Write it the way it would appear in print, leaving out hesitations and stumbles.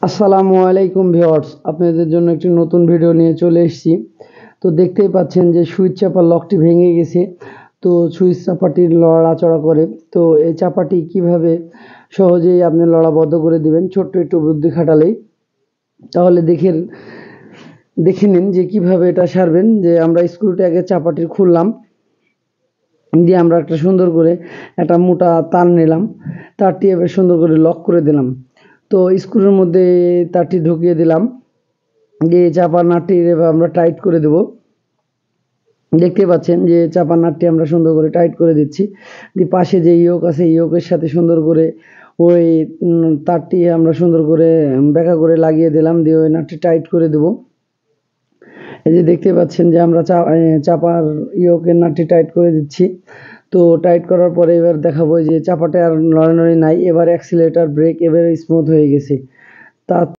আসসালামু আলাইকুম ভিউয়ার্স, আপনাদের জন্য একটি নতুন ভিডিও নিয়ে চলে এসেছি। তো দেখতেই পাচ্ছেন যে সুইচ চাপার লকটি ভেঙে গেছে। তো সুইচ চাপাটি লড়াচড়া করে। তো এই চাপাটি কিভাবে সহজেই আপনি লড়া বন্ধ করে দিবেন ছোট্ট একটু বুদ্ধি খাটালেই, তাহলে দেখে নিন যে কিভাবে এটা সারবেন। যে আমরা স্ক্রুটি আগে চাপাটি খুললাম, দিয়ে আমরা একটা সুন্দর করে একটা মোটা তার নিলাম, তারটি এবার সুন্দর করে লক করে দিলাম। তো স্ক্রুর মধ্যে তারটি ঢুকিয়ে দিলাম, দিয়ে চাপার নাটটি এবার আমরা টাইট করে দেব। দেখতে পাচ্ছেন যে চাপার নাটটি আমরা সুন্দর করে টাইট করে দিচ্ছি। দিয়ে পাশে যে ইয়োক আছে, ইয়োকের সাথে সুন্দর করে ওই তারটি আমরা সুন্দর করে বেঁকা করে লাগিয়ে দিলাম, দিয়ে ওই নাটটি টাইট করে দেব। এই যে দেখতে পাচ্ছেন যে আমরা চাপার ইয়োকের নাটটি টাইট করে দিচ্ছি। তো টাইট করার পরে এবার দেখাবো যে চাপাটা আর নড়ানড়ি নাই, এবার অ্যাক্সিলারেটর ব্রেক এবারে স্মুথ হয়ে গেছে। তা